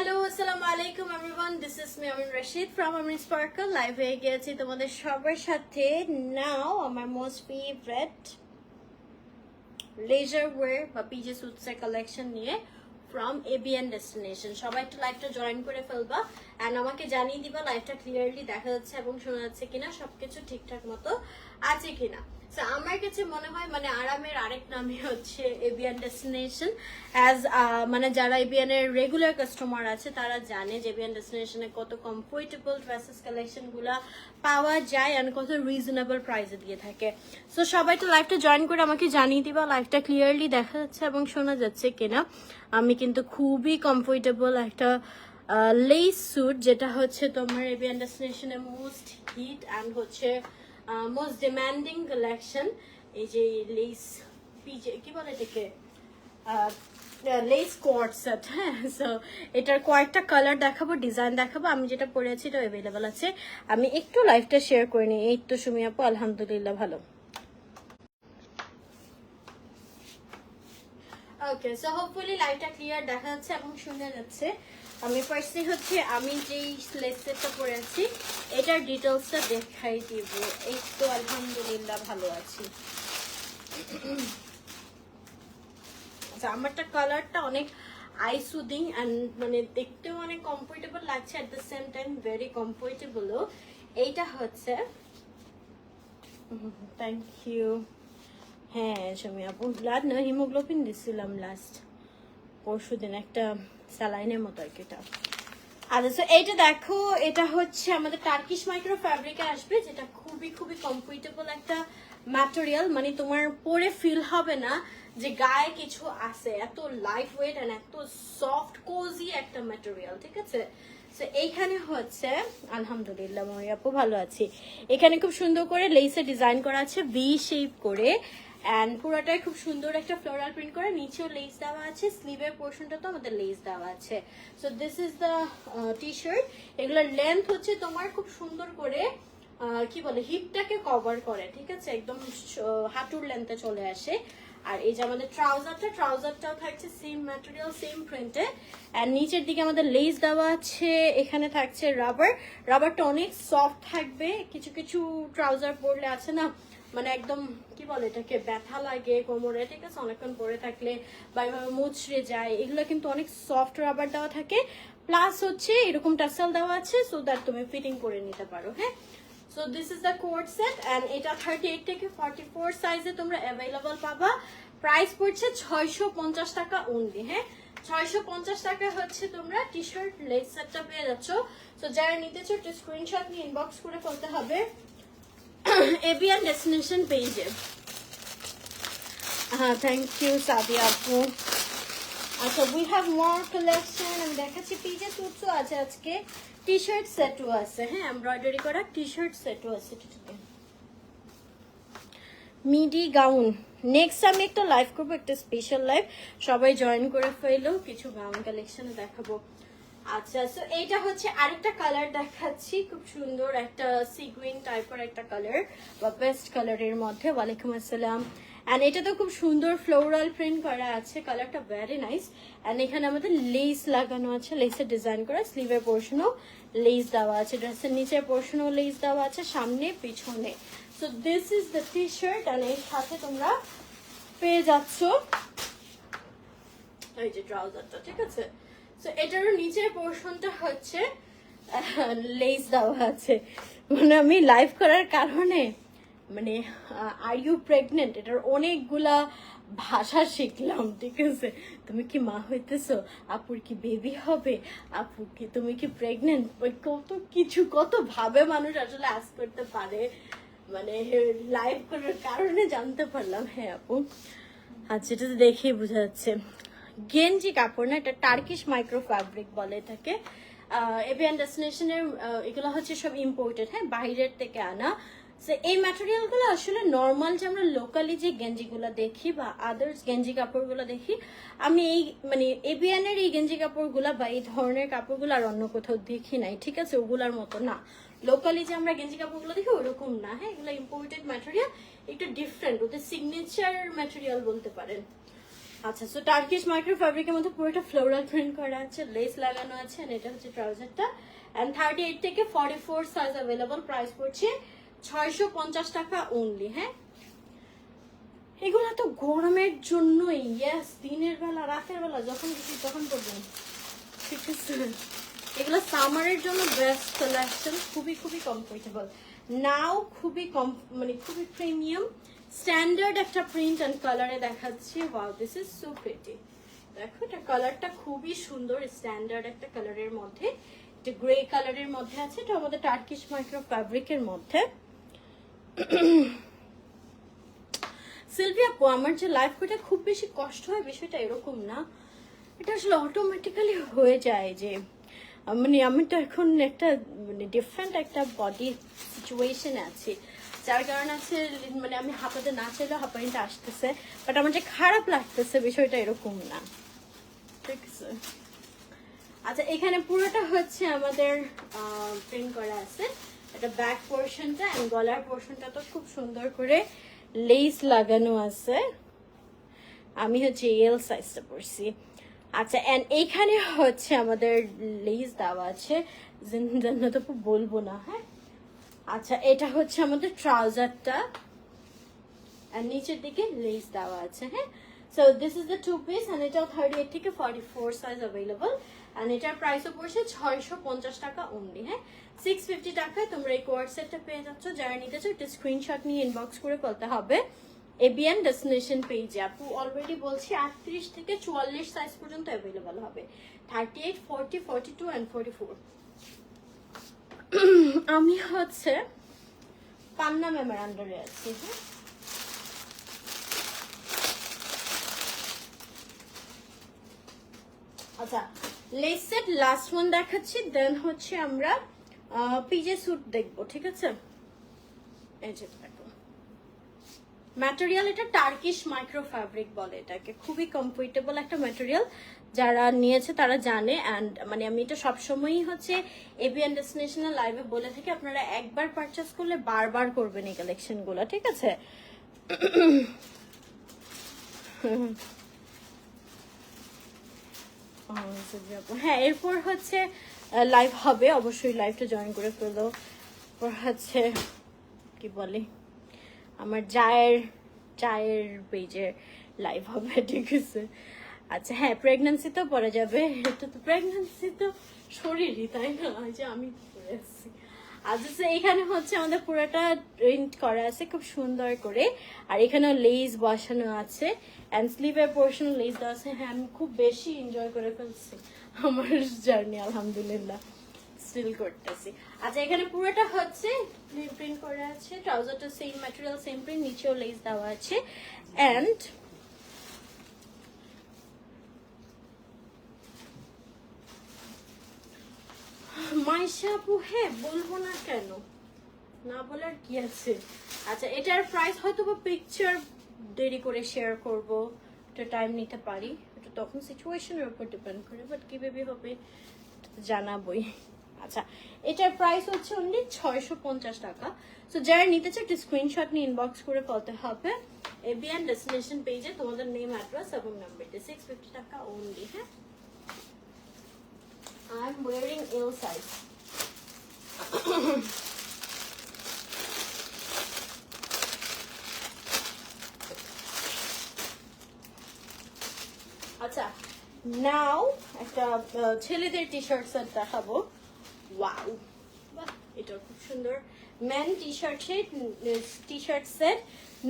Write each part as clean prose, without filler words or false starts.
Hello আসসালামু আলাইকুম everyone, this is me Amin Rashid from Amin sparkle. Live হয়ে গিয়েছি তোমাদের সবার সাথে। নাও আমার মোস্ট ফেভারিট লেজার ওয়্যার বা পিজে স্যুটসের কালেকশন নিয়ে ফ্রম এবিএন ডেস্টিনেশন। সবাই একটু লাইভটা জয়েন করে ফেলবা অ্যান্ড আমাকে জানিয়ে দিবা লাইভটা ক্লিয়ারলি দেখা যাচ্ছে এবং শোনা যাচ্ছে কিনা, সবকিছু ঠিকঠাক মতো আছে কিনা। আমার কাছে মনে হয় মানে আরামের আরেক নামই হচ্ছে এবিএন ডেস্টিনেশন। মানে যারা এবিএন এর রেগুলার কাস্টমার আছে তারা জানে যে এবিএন ডেস্টিনেশনে কত কমফোর্টেবল ড্রেসেস কালেকশন গুলা পাওয়া যায় আর কত রিজনেবল প্রাইসে দিয়ে থাকে। সো সবাই তো লাইভটা জয়েন করে আমাকে জানিয়ে দিবা লাইভটা ক্লিয়ারলি দেখা যাচ্ছে এবং শোনা যাচ্ছে কিনা। আমি কিন্তু খুবই কমফোর্টেবল একটা লেস স্যুট, যেটা হচ্ছে তোমার এবিএন ডেস্টিনেশনের মোস্ট হিট অ্যান্ড হচ্ছে মোস্ট ডিমান্ডিং কালেকশন। এই যে লেস পিজে কি বলে এটাকে, লেস কোয়ার্ড সেট। হ্যাঁ, সো এটার কয়েকটা কালার দেখাবো, ডিজাইন দেখাবো। আমি যেটা পরে আছি এটা অ্যাভেলেবেল আছে। আমি একটু লাইভটা শেয়ার করে নিই। এই তো সুমি আপু, আলহামদুলিল্লাহ ভালো। ওকে, সো হোপফুলি লাইভটা ক্লিয়ার দেখা যাচ্ছে এবং শোনা যাচ্ছে। আমি ফার্স্টে হচ্ছে আমি যেই লেস সেটটা পরে আছি এটার ডিটেলসটা দেখাই দিব। এই তো আলহামদুলিল্লাহ ভালো আছি। আচ্ছা, আমারটা কালারটা অনেক আই সুদিং অ্যান্ড মানে দেখতেও অনেক কমফোর্টেবল লাগছে, at the same time very কমফোর্টেবলও। এইটা হচ্ছে থ্যাংক ইউ। হ্যাঁ সুমি আপু, ব্লাড না হিমোগ্লোবিন দিছিলাম লাস্ট পরশুদিন, একটা স্যালাইনের মতো আর কি এটা। আচ্ছা, সো এইটা দেখো, এটা হচ্ছে আমাদের টার্কিশ মাইক্রো ফ্যাব্রিকে আসবে, যেটা খুবই খুবই কমফোর্টেবল একটা ম্যাটেরিয়াল। মানে তোমার পরে ফিল হবে না যে গায়ে কিছু আছে, এত লাইট ওয়েট অ্যান্ড এত সফট কোজি একটা ম্যাটেরিয়াল। ঠিক আছে, সো এইখানে হচ্ছে আলহামদুলিল্লাহ মরি আপু ভালো আছি। এখানে খুব সুন্দর করে লেসে ডিজাইন করা আছে ভি শেপ করে, অ্যান্ড পুরোটাই খুব সুন্দর একটা ফ্লোরাল প্রিন্ট করে, নিচেও লেস দেওয়া আছে, স্লিভের পোর্শনটা তো আমাদের লেস দেওয়া আছে। So this is the T shirt. এগুলোর লেন্থ হচ্ছে তোমার খুব সুন্দর করে কি বলে হিপটাকে কভার করে। ঠিক আছে, একদম হাঁটুর লেন্থে চলে আসে। আর এই যে আমাদের ট্রাউজারটাও থাকছে সেম ম্যাটেরিয়াল সেম প্রিন্টে, অ্যান্ড নিচের দিকে আমাদের লেস দেওয়া আছে। এখানে থাকছে রাবারটা অনেক সফট থাকবে। কিছু কিছু ট্রাউজার পরলে আছে না মানে একদম কি বলে এটাকে ব্যথা লাগে কোমরে, ঠিক আছে, অনেকক্ষণ পরে থাকলে বা এভাবে মুচড়ে যায়। এগুলো কিন্তু অনেক সফট রাবার দেওয়া থাকে, প্লাস হচ্ছে এরকম টাসেল দেওয়া আছে সো দ্যাট তুমি ফিটিং করে নিতে পারো। হ্যাঁ, so this is the coat set and এটা 38 থেকে 44 সাইজে তোমরা অ্যাভেলেবল পাবা। প্রাইস পড়ছে 650 টাকা অনলি। হ্যাঁ, 650 টাকা হচ্ছে তোমরা টি শার্ট লেস সেটটা পেয়ে যাচ্ছ। সো যারা নিতে চাও একটু স্ক্রিনশট নিয়ে ইনবক্স করে ফেলতে হবে এবিএন ডেস্টিনেশন পেজে। হ্যাঁ, থ্যাংক ইউ সাদিয়া আপু। আচ্ছা, উই হ্যাভ মোর কালেকশন। আমি দেখাচ্ছি পিজে স্যুটসও আছে আজকে, টি শার্ট সেটও আছে। হ্যাঁ, এমব্রয়ডারি করা টি শার্ট সেটও আছে। মিডি গাউন নেক্সট আমি একটা লাইভ করবো, একটা স্পেশাল লাইভ, সবাই জয়েন করে ফেলো, কিছু গাউন কালেকশনে দেখাবো। আচ্ছা, সো এইটা হচ্ছে আরেকটা কালার দেখাচ্ছি, খুব সুন্দর একটা সি গ্রিন টাইপের একটা কালার বা পেস্ট কালারের মধ্যে। ওয়ালাইকুম আসসালাম। অ্যান্ড এটা তো খুব সুন্দর ফ্লোরাল প্রিন্ট করা আছে, কালারটা ভেরি নাইস। অ্যান্ড এখানে আমাদের লেস লাগানো আছে, লেসের ডিজাইন করা, স্লিভের পোর্শনও লেস দেওয়া আছে, ড্রেসের নিচের পোর্শনও লেস দেওয়া আছে, সামনে পিছনে। So this is the T shirt and এর সাথে তোমরা পেয়ে যাচ্ছ এই যে ট্রাউজারটা। ঠিক আছে, সো এটারও নিচের পোর্শনটা হচ্ছে লেস দেওয়া আছে। মানে আমি লাইভ করার কারণে মানে আর ইউ প্রেগনেন্ট এটার অনেকগুলা ভাষা শিখলাম। ঠিক আছে, তুমি কি মা হইতেছো, আপুর কি বেবি হবে, আপু কি তুমি কি প্রেগনেন্ট, কত কিছু কত ভাবে মানুষ আসলে আজ করতে পারে, মানে লাইভ করার কারণে জানতে পারলাম। হ্যাঁ আপু, আচ্ছা এটা তো দেখেই বোঝা যাচ্ছে গেঞ্জি কাপড় না, এটা টার্কিশ মাইক্রো ফ্যাব্রিক বলে এটাকে। এবিএন ডেস্টিনেশনের এগুলো হচ্ছে সব ইম্পোর্টেড, হ্যাঁ, বাইরের থেকে আনা। সো এই ম্যাটেরিয়ালগুলো আসলে নর্মাল যে আমরা লোকালি যে গেঞ্জিগুলো দেখি বা আদার্স গেঞ্জি কাপড়গুলো দেখি, আমি এই মানে এবিএন এর এই গেঞ্জি কাপড়গুলো বা এই ধরনের কাপড়গুলো আর অন্য কোথাও দেখি নাই। ঠিক আছে, ওগুলার মতো না, লোকালি যে আমরা গেঞ্জি কাপড়গুলো দেখি ওরকম না। হ্যাঁ, এগুলো ইম্পোর্টেড ম্যাটেরিয়াল, একটু ডিফারেন্ট, ওদের সিগনেচার ম্যাটেরিয়াল বলতে পারেন। আচ্ছা, সো টার্কিশ মাইক্রো ফ্যাব্রিকের মধ্যে পুরোটা ফ্লোরাল প্রিন্ট করা আছে, লেস লাগানো আছে, and এটা হচ্ছে ট্রাউজারটা। এন্ড 38 থেকে 44 সাইজ अवेलेबल, প্রাইস পড়ছে 650 টাকা অনলি। হ্যাঁ, এগুলো তো গরমের জন্যই, ইয়েস, দিনের বেলা রাতের বেলা যখন খুশি তখন পরবেন, ঠিক আছে। এগুলো সামারের জন্য বেস্ট কালেকশন, খুবই খুবই কমফোর্টেবল, নাও খুবই কম, মানে খুবই প্রিমিয়াম স্ট্যান্ডার্ড একটা প্রিন্ট অ্যান্ড কালারে দেখাচ্ছি। Wow, this is so pretty. দেখো এটা কালারটা খুবই সুন্দর, স্ট্যান্ডার্ড একটা কালারের মধ্যে, এটা গ্রে কালারের মধ্যে আছে, এটা আমাদের টার্কিশ মাইক্রো ফ্যাব্রিকের মধ্যে। সিলভি আপু, আমার যে লাইফ করতে খুব বেশি কষ্ট হয় বিষয়টা এরকম না, এটা আসলে অটোমেটিক্যালি হয়ে যায় যে মানে আমি তো এখন একটা মানে ডিফারেন্ট একটা বডি সিচুয়েশনে আছি, যার কারণে আছে মানে আমি হাঁপাতে না চাইলেও হাঁপানিটা আসতেছে, বাট আমার যে খারাপ লাগতেছে বিষয়টা এরকম না, ঠিক আছে। আচ্ছা, এখানে পুরোটা হচ্ছে আমাদের প্রিন্ট করা আছে, এটা ব্যাক পোর্শনটা এন্ড গলার পোর্শনটা তো খুব সুন্দর করে লেস লাগানো আছে, আমি হচ্ছে এল সাইজটা পরছি। আচ্ছা, এন্ড এইখানে হচ্ছে আমাদের লেস দেওয়া আছে, জান্নাত আপু বলবো না, হ্যাঁ। আচ্ছা, এটা হচ্ছে আমাদের ট্রাউজারটা আর নিচের দিকে লেস দেওয়া আছে, হ্যাঁ। So this is the two piece and এটাও 38 থেকে 44 সাইজ अवेलेबल এন্ড এটার প্রাইসও পড়ছে 650 টাকা অনলি। হ্যাঁ, 650 টাকায় তোমরা এই কোয়ার্ড সেটটা পেয়ে যাচ্ছ। যারা নিতে চাও একটা স্ক্রিনশট নিয়ে ইনবক্স করে বলতে হবে এবিএন ডেস্টিনেশন পেজে। আপু অলরেডি বলছি 38 থেকে 44 সাইজ পর্যন্ত अवेलेबल হবে, 38, 40, 42 এন্ড 44। আমি হচ্ছে পান্না ম্যামের আন্ডারে আছি, হ্যাঁ। আচ্ছা, লেস সেট লাস্ট ওয়ান দেখাচ্ছি, দেন হচ্ছে আমরা পিজে স্যুট দেখবো, ঠিক আছে। এই যে দেখো ম্যাটেরিয়াল, এটা টার্কিশ মাইক্রো ফ্যাব্রিক বলে এটাকে, খুবই কমফোর্টেবল একটা ম্যাটেরিয়াল, যারা নিয়েছে তারা জানে। অ্যান্ড মানে আমি এটা সবসময়ই হচ্ছে এবিএন ডেস্টিনেশনাল লাইভে বলে থাকি, আপনারা একবার পারচেস করলে বারবার করবেন এই কালেকশনগুলো, ঠিক আছে। হ্যাঁ, এরপর হচ্ছে লাইভ হবে, অবশ্যই লাইভটা জয়েন করে ফেলো। হচ্ছে কি বলে, আমার চায়ের পেজে লাইভ হবে, ঠিক আছে। আচ্ছা, হ্যাঁ, প্রেগন্যান্সি তো পরে যাবে, এটা তো প্রেগন্যান্সি তো শরীরই, তাই না, যে আমি পরে আসছি। আচ্ছা, এখানে হচ্ছে আমাদের পুরোটা প্রিন্ট করা আছে খুব সুন্দর করে, আর এখানেও লেস বসানো আছে অ্যান্ড স্লিভের পোর্শন লেস দেওয়া আছে। হ্যাঁ, আমি খুব বেশি এনজয় করে ফেলছি আমার জার্নি, আলহামদুলিল্লাহ স্টিল করতেছি। আচ্ছা, এখানে পুরোটা হচ্ছে প্রিন্ট করা আছে, ট্রাউজারটা সেম ম্যাটেরিয়াল সেম প্রিন্ট, নিচেও লেস দেওয়া আছে। অ্যান্ড মাইশা আপু, হ্যাঁ বলবো না কেন, না বলার কি আছে। আচ্ছা, এটার প্রাইস হয়তো বা পিকচার দেরি করে শেয়ার করব, একটা টাইম নিতে পারি, এটা তখন সিচুয়েশনের উপর ডিপেন্ড করে, বাট কিভাবে হবে জানাবই। আচ্ছা, এটার প্রাইস হচ্ছে অনলি 650 টাকা। সো যারা নিতে চায় একটা স্ক্রিনশট নিয়ে ইনবক্স করে বলতে হবে এবিএন ডেস্টিনেশন পেজে তোমাদের নেম, অ্যাড্রেস এবং নাম্বারটা। 650 টাকা অনলি। হ্যাঁ, I am wiring L size. আচ্ছা, নাও একটা ছেলেদের টি শার্ট সেট দেখাবো। ওয়াও, বাহ, এটা খুব সুন্দর ম্যান টি শার্ট সেট,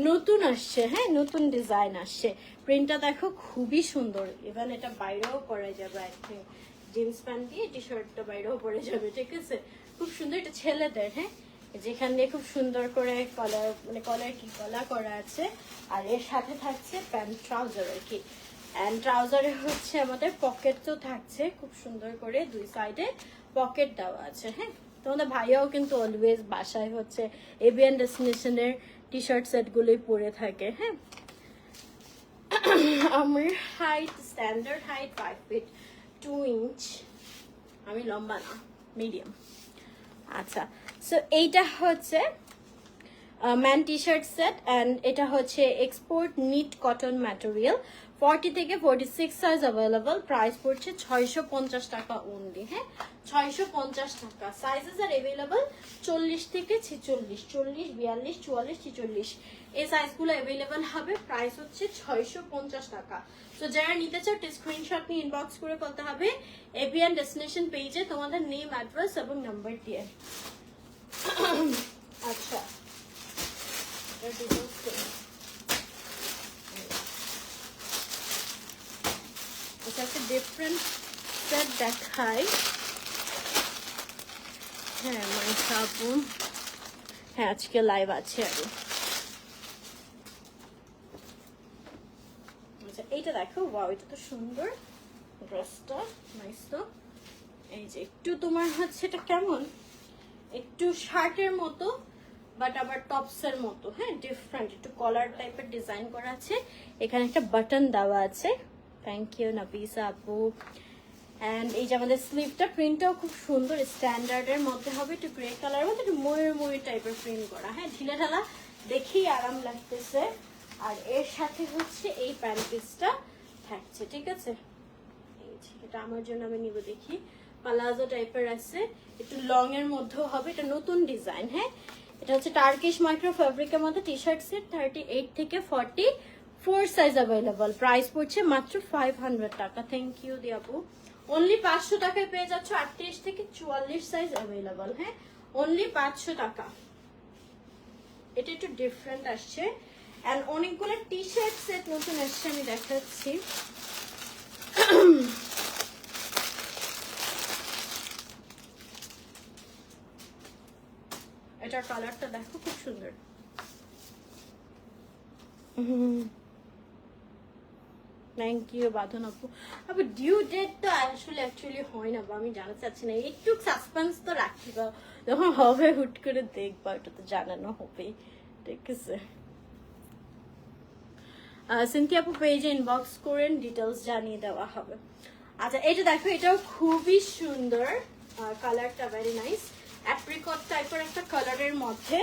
নতুন আসছে, হ্যাঁ, নতুন ডিজাইন আসছে, প্রিন্টটা দেখো খুবই সুন্দর। ইভেন এটা বাইরেও পরা যাবে, আই থিঙ্ক জিন্স প্যান্ট দিয়ে টি শার্টটা বাইরেও পরে যাবে, ঠিক আছে, খুব সুন্দর। এটা ছেলেদের, হ্যাঁ, যেখানে খুব সুন্দর করে কলার, মানে কলার কি কলা করা আছে, আর এর সাথে থাকছে প্যান্ট ট্রাউজার আর কি। এন্ড ট্রাউজারে হচ্ছে আমাদের পকেট তো থাকছে খুব সুন্দর করে, দুই সাইডে পকেট দেওয়া আছে। হ্যাঁ, তোমাদের ভাইয়াও কিন্তু অলওয়েজ বাসায় হচ্ছে এবিএন ডেস্টিনেশনের টি শার্ট সেটগুলোই পরে থাকে। হ্যাঁ, আমার height standard height 5 feet 2 inch, আমি লম্বা না, মিডিয়াম। আচ্ছা, সো এইটা হচ্ছে man T shirt set and এটা হচ্ছে এক্সপোর্ট নিট কটন ম্যাটেরিয়াল 40 থেকে 46 সাইজ অ্যাভেলেবল প্রাইস পড়ছে 650 টাকা ওনলি হ্যাঁ 650 টাকা সাইজেস আর অ্যাভেলেবল 40 থেকে 46 40 42 44 46 এই সাইজগুলো অ্যাভেলেবল হবে প্রাইস হচ্ছে 650 টাকা তো যারা নিতে চাও স্ক্রিনশট নিয়ে ইনবক্স করে বলতে হবে এভিয়ান ডেস্টিনেশন পেজে তোমাদের নেম অ্যাড্রেস এবং নাম্বার দিয়ে আচ্ছা এটা একটা ডিফারেন্ট সেট দেখাই হ্যাঁ মানে সাবু হ্যাঁ আজকে লাইভ আছে আর আচ্ছা এইটা দেখো ওয়াও এটা তো সুন্দর ড্রেসটা নাইস তো এই যে একটু তোমার হচ্ছে এটা কেমন একটু শার্টের মতো বাট আবার টপসের মতো হ্যাঁ ডিফারেন্ট একটু কলার টাইপের ডিজাইন করা আছে এখানে একটা বাটন দেওয়া আছে থ্যাংক ইউ নাফিসা আপু অ্যান্ড এই যে আমাদের স্লিভটা প্রিন্টটাও খুব সুন্দর স্ট্যান্ডার্ডের মধ্যে হবে একটু গ্রে কালার মধ্যে একটু ময়ূর ময়ূর টাইপের প্রিন্ট করা হ্যাঁ ঢিলে ঢালা দেখেই আরাম লাগতেছে আর এর সাথে হচ্ছে এই প্যান্ট পিসটা থাকছে ঠিক আছে এই যে এটা আমার জন্য আমি নিব দেখি পালাজো টাইপের আছে একটু লং এর মধ্যেও হবে এটা নতুন ডিজাইন হ্যাঁ এটা হচ্ছে টার্কিশ মাইক্রো ফ্যাব্রিকের মধ্যে টি শার্ট সেট 38 থেকে 44 সাইজ অ্যাভেলেবল প্রাইস পড়ছে মাত্র 500 টাকা থ্যাংক ইউ দিয়াপু অনলি 500 টাকায় পেয়ে যাচ্ছ 38 থেকে 44 সাইজ অ্যাভেলেবল হ্যাঁ অনলি 500 টাকা এটা একটু ডিফারেন্ট আসছে এন্ড অনেকগুলো টি শার্ট সেট নতুন আসছে আমি দেখাচ্ছি এটার কালারটা দেখো খুব সুন্দর থ্যাংক ইউ বাঁধন আপু আপু ডিউ ডেট তো আসলে অ্যাকচুয়ালি হয় না বা আমি জানতে চাচ্ছি না একটু সাসপেন্স তো রাখি বা যখন হবে হুট করে দেখবা এটা তো জানানো হবে ঠিক আছে সিনথি আপু পেজে ইনবক্স করেন ডিটেলস জানিয়ে দেওয়া হবে আচ্ছা এটা দেখো এটাও খুবই সুন্দর কালারটা ভেরি নাইস অ্যাপ্রিকট টাইপের একটা কালারের মধ্যে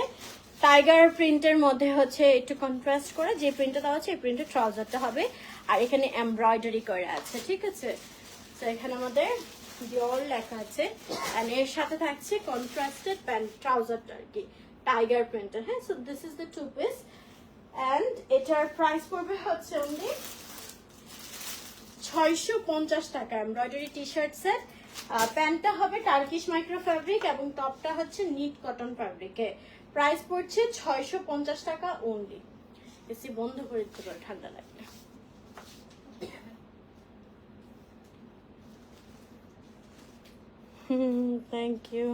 টাইগার প্রিন্টের মধ্যে হচ্ছে একটু কন্ট্রাস্ট করে যে প্রিন্টটা দেওয়া আছে এই প্রিন্টের ট্রাউজারটা হবে আর এখানে এমব্রয়ডারি করা আছে ঠিক আছে তো এখানে আমাদের ডিওর লেখা আছে এন্ড এর সাথে থাকছে কন্ট্রাস্টেড প্যান্ট ট্রাউজারটা আর কি টাইগার প্রিন্টের হ্যাঁ so this is the two piece and এটার প্রাইস পড়বে হচ্ছে অনলি 650 টাকা এমব্রয়ডারি টি শার্ট সেট প্যান্টটা হবে টার্কিশ মাইক্রো ফ্যাব্রিক এবং টপটা হচ্ছে নিট কটন ফ্যাব্রিকে প্রাইস পড়ছে 650 টাকা অনলি এসি বন্ধ করে দিতে পারো ঠান্ডা লাগলে থ্যাংক ইউ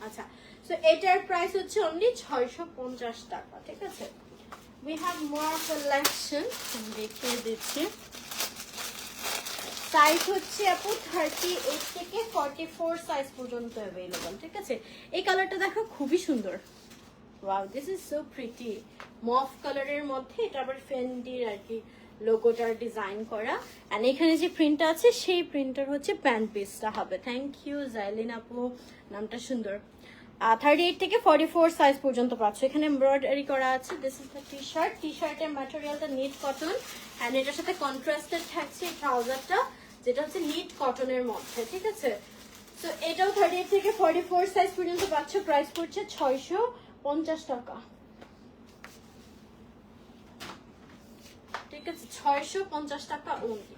আচ্ছা সো এটার প্রাইস হচ্ছে অনলি 650 টাকা ঠিক আছে we have more collection দেখিয়ে দিচ্ছি সাইজ হচ্ছে আপু 38 থেকে 44 সাইজ পর্যন্ত अवेलेबल ঠিক আছে এই কালারটা দেখো খুবই সুন্দর wow this is so pretty mauve কালারের মধ্যে এটা আবার ফেন্ডির আর কি লোগোটার ডিজাইন করা এন্ড এখানে যে প্রিন্টটা আছে সেই প্রিন্টার হচ্ছে প্যান্ট পিসটা হবে থ্যাংক ইউ জাইলিন আপু নামটা সুন্দর 38 থেকে 44 সাইজ পর্যন্ত পাচ্ছ এখানে এমব্রয়ডারি করা আছে দিস ইজ দ্য টি শার্টের ম্যাটেরিয়ালটা নিট কটন এন্ড এটার সাথে কন্ট্রাস্টেড থাকছে ট্রাউজারটা যেটা হচ্ছে নিট কটনের মধ্যে ঠিক আছে সো এটাও 38 থেকে 44 সাইজ পর্যন্ত পাচ্ছ প্রাইস পড়ছে 650 টাকা ঠিক আছে 650 টাকা অনলি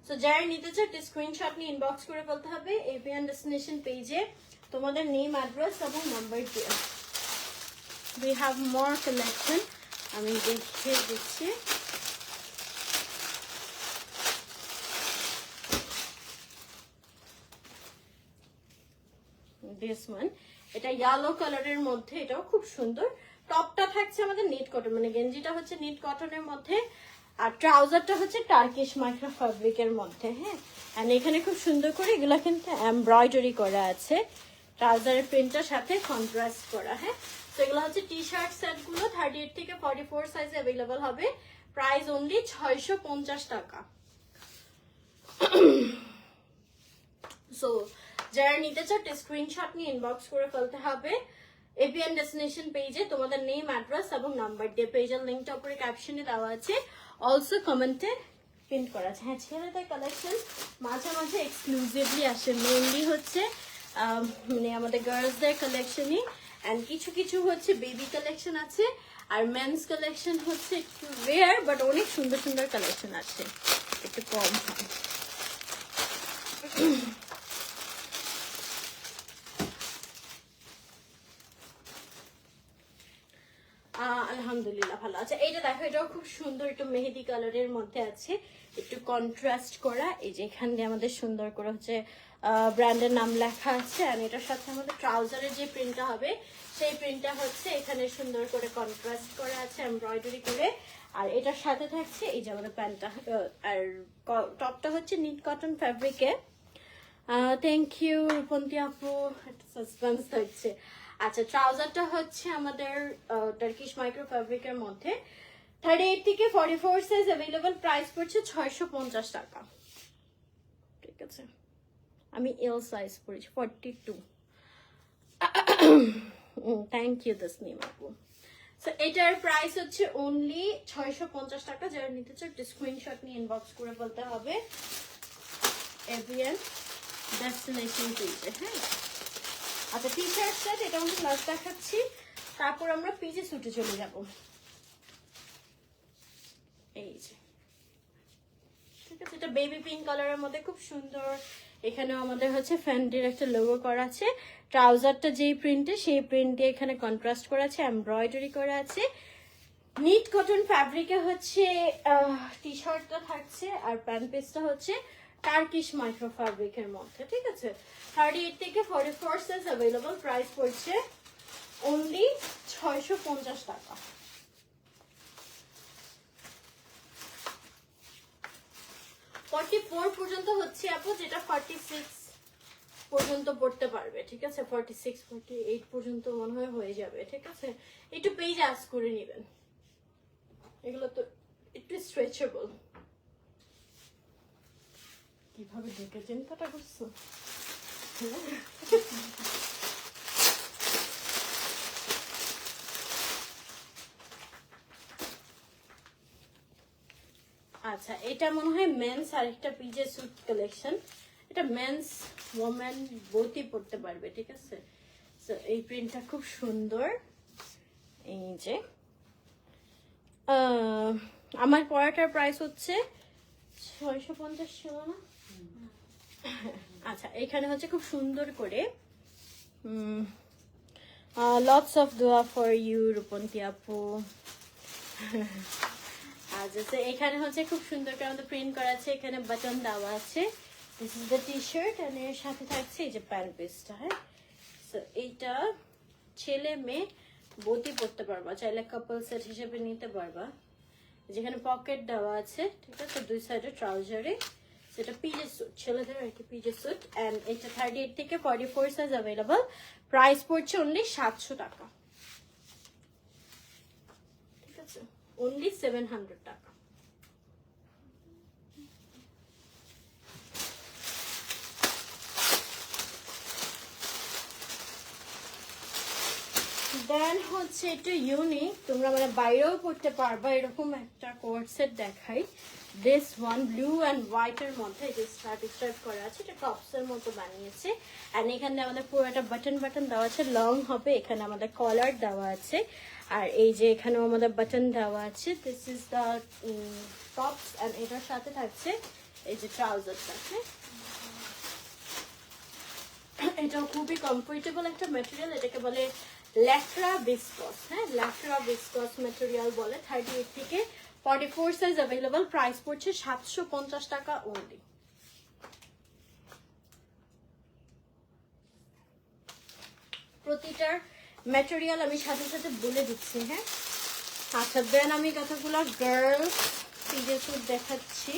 সো যারা নিতে চাও স্ক্রিনশট নিয়ে ইনবক্স করে বলতে হবে এভিয়ান ডেস্টিনেশন পেজে তোমাদের নেম অ্যাড্রেস এবং নাম্বার দিয়ে we have more collection আমি দেখিয়ে দিচ্ছি this one এটা ইয়েলো কালারের মধ্যে এটাও খুব সুন্দর টপটা থাকছে আমাদের নিট কটন মানে গেঞ্জিটা হচ্ছে নিট কটনের মধ্যে আর ট্রাউজারটা হচ্ছে টার্কিশ মাইক্রো ফ্যাব্রিকের মধ্যে হ্যাঁ এন্ড এখানে খুব সুন্দর করে এগুলা কিন্তু এমব্রয়ডারি করা আছে ট্রাউজারের প্রিন্টের সাথে কন্ট্রাস্ট করা হ্যাঁ তো এগুলো হচ্ছে টি শার্ট সেটগুলো 38 থেকে 44 সাইজে अवेलेबल হবে প্রাইস অনলি 650 টাকা সো যারা নিতে চাও স্ক্রিনশট নিয়ে ইনবক্স করে ফেলতে হবে এভিএন ডেস্টিনেশন পেজে, তোমাদের নেম, অ্যাড্রেস এবং নাম্বার দিয়ে। পেজের লিঙ্কটা উপরে ক্যাপশনে দেওয়া আছে, অলসো কমেন্টে প্রিন্ট করা আছে। হ্যাঁ, ছেলেদের কালেকশন মাঝে মাঝে এক্সক্লুসিভলি আসে, মেইনলি হচ্ছে মানে আমাদের গার্লসদের কালেকশনই, অ্যান্ড কিছু কিছু হচ্ছে বেবি কালেকশন আছে, আর মেন্স কালেকশন হচ্ছে একটু রেয়ার বাট অনেক সুন্দর সুন্দর কালেকশন আছে, একটু কম হয়। আলহামদুলিল্লাহ ভালো আছে। এইটা দেখো, এটাও খুব সুন্দর, একটু মেহেদি কালারের মধ্যে আছে, একটু কন্ট্রাস্ট করা। এই যে এখান দিয়ে আমাদের সুন্দর করে হচ্ছে ব্র্যান্ডের নাম লেখা আছে, আর এটার সাথে আমাদের ট্রাউজারের যে প্রিন্টটা হবে সেই প্রিন্টটা হচ্ছে এখানে সুন্দর করে কন্ট্রাস্ট করা আছে এমব্রয়ডারি করে। আর এটার সাথে থাকছে এই যে আমাদের প্যান্টটা, আর টপটা হচ্ছে নিট কটন ফ্যাব্রিকে। থ্যাংক ইউ রূপন্তী আপু, একটা সাসপেন্স হচ্ছে। আচ্ছা, ট্রাউজারটা হচ্ছে আমাদের টার্কিশ মাইক্রো ফ্যাব্রিকের মধ্যে 38 থেকে 44 সাইজ অ্যাভেলেবল, প্রাইস পড়ছে 650 টাকা। ঠিক আছে, আমি এল সাইজ পড়েছি 42। থ্যাংক ইউ তসনিম আপু। সো এটার প্রাইস হচ্ছে অনলি 650 টাকা। যারা নিতে চাও একটা স্ক্রিনশট নিয়ে ইনবক্স করে বলতে হবে এভিএন ডেস্টিনেশন পেজে। হ্যাঁ, আচ্ছা, টি শার্ট সেট এটা আমি লাস্ট দেখাচ্ছি, তারপর আমরা পিজে শুটে চলে যাব। এই যে, ঠিক আছে, এটা বেবি পিঙ্ক কালারের মধ্যে খুব সুন্দর। এখানে আমাদের হচ্ছে ফ্যান্ডির একটা লোগো করা আছে, ট্রাউজারটা যেই প্রিন্টে সেই প্রিন্টে এখানে কন্ট্রাস্ট করা আছে, এমব্রয়ডারি করা আছে, নিট কটন ফ্যাব্রিকে হচ্ছে টি শার্টটা থাকছে, আর প্যান্ট পিসটা হচ্ছে টার্কিশ মাইক্রো ফ্যাব্রিকের মধ্যে। ঠিক আছে, 38 থেকে 44 সাইজ অ্যাভেলেবল, প্রাইস পড়ছে অনলি 650 টাকা। ফোর পর্যন্ত হচ্ছে আপু, যেটা 46 পর্যন্ত পড়তে পারবে। ঠিক আছে, 46 48 পর্যন্ত মনে হয় হয়ে যাবে। ঠিক আছে, একটু পেজ আস করে নেবেন, এগুলো তো একটু স্ট্রেচেবল। কিভাবে ঢেকে চিন্তাটা করছো? আচ্ছা, এটা মনে হয় মেন্স আর একটা পিজে স্যুট কালেকশন। এটা মেন্স ওমেন বোথই পড়তে পারবে। ঠিক আছে, সো এই প্রিন্টটা খুব সুন্দর। এই যে আমার পরাটার প্রাইস হচ্ছে 650 ছিল না? আচ্ছা, এখানে হচ্ছে খুব সুন্দর করে লটস অফ দোয়া ফর ইউ রূপন্তী আপু। আচ্ছা, এখানে হচ্ছে খুব সুন্দর করে আমাদের প্রিন্ট করা আছে, এখানে বাটন দেওয়া আছে। This is the T shirt, আর এর সাথে থাকছে এই যে প্যান্ট পিসটা। হ্যাঁ, সো এইটা ছেলে মেয়ে বোথই পড়তে পারবা, চাইলে কাপল সেট হিসেবে নিতে পারবা। যেখানে পকেট দেওয়া আছে, ঠিক আছে, দুই সাইডে ট্রাউজারে। সেটা পিজে স্যুট, ছেলেদের আর কি পিজে স্যুট, অ্যান্ড এটা 38 থেকে 44 সাইজ অ্যাভেলেবল, প্রাইস পড়ছে অনলি 700 টাকা। ঠিক আছে, অনলি 700 টাকা। দেন হচ্ছে একটু ইউনিক, তোমরা মানে বাইরেও পড়তে পারবা, এরকম একটা কোট সেট দেখাই। দিস ওয়ান ব্লু অ্যান্ড হোয়াইটের মধ্যে এটা স্ট্রাইপ করা আছে, এটা টপসের মতো বানিয়েছে। অ্যান্ড এখানে আমাদের পুরো একটা বাটন বাটন দেওয়া আছে, লং হবে। এখানে আমাদের কলার দেওয়া আছে, আর এই যে এখানেও আমাদের বাটন দেওয়া আছে। This is the tops, and এটার সাথে থাকছে এই যে ট্রাউজারটা। হ্যাঁ, এটাও খুবই কমফোর্টেবল একটা ম্যাটেরিয়াল, এটাকে বলে ল্যাক্রা ভিসকস। হ্যাঁ, ল্যাক্রা ভিসকস ম্যাটেরিয়াল বলে। 38 থেকে 44 সাইজ অ্যাভেলেবল, প্রাইস পড়ছে 750 টাকা অনলি। প্রতিটার ম্যাটেরিয়াল আমি সাথে সাথে বলে দিচ্ছি। হ্যাঁ, আচ্ছা, দেন আমি কতগুলো গার্লস পিজে স্যুট দেখাচ্ছি।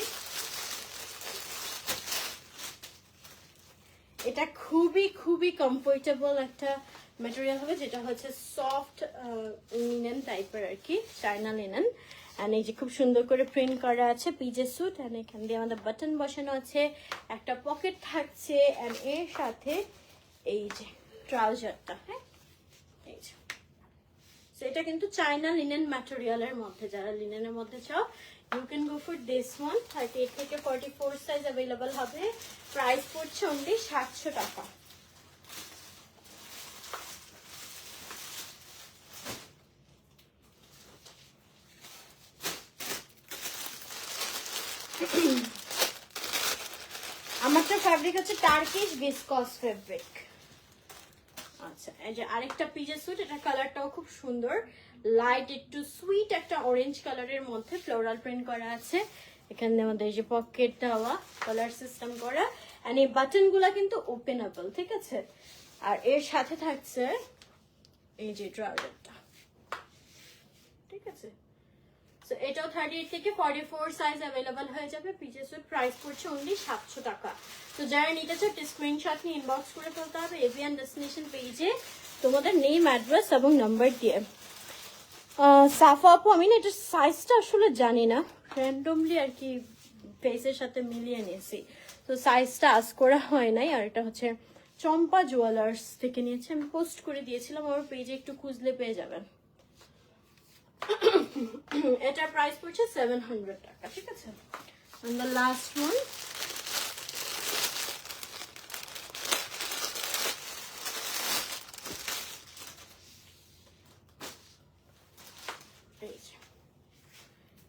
এটা খুবই খুবই কমফোর্টেবল একটা ম্যাটেরিয়াল হবে, যেটা হচ্ছে সফট লিনেন টাইপের আর কি, চায়না লিনেন। অ্যান্ড এই যে খুব সুন্দর করে প্রিন্ট করা আছে পিজে স্যুট, অ্যান্ড এখান দিয়ে আমাদের বাটন বসানো আছে, একটা পকেট থাকছে, অ্যান্ড এর সাথে এই যে ট্রাউজারটা। হ্যাঁ, এই যে এটা কিন্তু চায়না লিনেন ম্যাটেরিয়ালের মধ্যে, যারা লিনেনের মধ্যে চাও you can go for this one. 38 থেকে 44 সাইজ অ্যাভেলেবল হবে। প্রাইস পড়ছে অনলি 700 টাকা। আমারটা ফ্যাব্রিক হচ্ছে টার্কিশ ভিসকস ফ্যাব্রিক। আচ্ছা, এই যে আরেকটা পিজে স্যুট, এটা কালারটাও খুব সুন্দর, লাইট একটু সুইট একটা অরেঞ্জ কালারের মধ্যে ফ্লোরাল প্রিন্ট করা আছে। এখানে আমাদের এই যে পকেট দেওয়া, কালার সিস্টেম করা, এন্ড এই বাটন গুলা কিন্তু ওপেনেবল, ঠিক আছে। আর এর সাথে থাকছে এই যে ট্রাউজারটা, ঠিক আছে। সো এটাও 38 থেকে 44 সাইজ অ্যাভেলেবল হয়ে যাবে। পিজে স্যুট প্রাইস পড়ছে অনলি 700 টাকা। তো যারা নিতে চাও স্ক্রিনশট নিয়ে ইনবক্স করে ফেলতে হবে এভিয়ান ডেস্টিনেশন পেজে তোমাদের নেম, অ্যাড্রেস এবং নাম্বার দিয়ে। সাফা আপু, আমি না এটার সাইজটা আসলে জানি না, র্যান্ডমলি আর কি ফেসের সাথে মিলিয়ে নিয়েছি, তো সাইজটা আজ করা হয় নাই। আর এটা হচ্ছে চম্পা জুয়েলার্স থেকে নিয়েছি, আমি পোস্ট করে দিয়েছিলাম আমার পেজে, একটু খুঁজলে পেয়ে যাবেন। এটার প্রাইস পড়ছে 700 টাকা, ঠিক আছে। And the last one,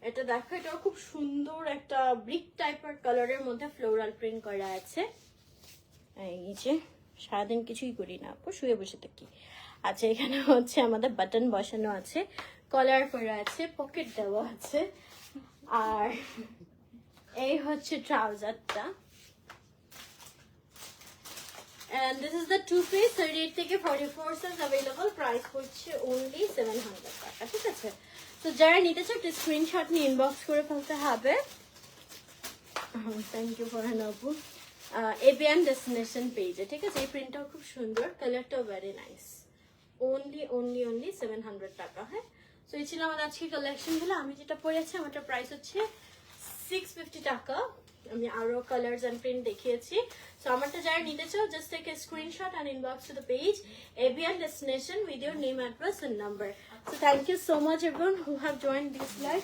এটা দেখো, এটাও খুব সুন্দর একটা ব্রিক টাইপের কালারের মধ্যে ফ্লোরাল প্রিন্ট করা আছে। এই যে সারাদিন কিছুই করি না আপু, শুয়ে বসে থাকি। আচ্ছা, এখানে হচ্ছে আমাদের বাটন বসানো আছে, কলার করা আছে, পকেট দেওয়া আছে, আর এই হচ্ছে ট্রাউজারটা। And this is the two piece, 38 থেকে 44 size available. Price পড়ছে only 700 টাকা, ঠিক আছে। তো যারা নিতে চাও স্ক্রিনশট নিয়ে ইনবক্স করে ফেলতে হবে। থ্যাংক ইউ ফর আপু, এভিয়ান ডেস্টিনেশন পেজে, ঠিক আছে। এই প্রিন্টটাও খুব সুন্দর, কালারটাও ভেরি নাইস। only 700 টাকা। হ্যাঁ, তো এই ছিল আমাদের আজকে কালেকশন গুলো। আমি যেটা পরেছি আমারটা প্রাইস হচ্ছে 650 টাকা। আমি আরো কালার্স এন্ড প্রিন্ট দেখিয়েছি। সো আমারটা যারা নিতে চাও just take a screenshot and inbox to the page Avian Destination with your name, address and number. So thank you so much everyone who have joined this live.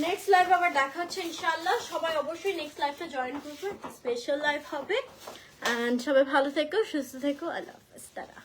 Next live আবার দেখা হচ্ছে ইনশাআল্লাহ। সবাই অবশ্যই নেক্সট লাইভটা join করবে, special live হবে। And সবাই ভালো থেকো, সুস্থ থেকো। আল্লাহ হাফেজ। তারা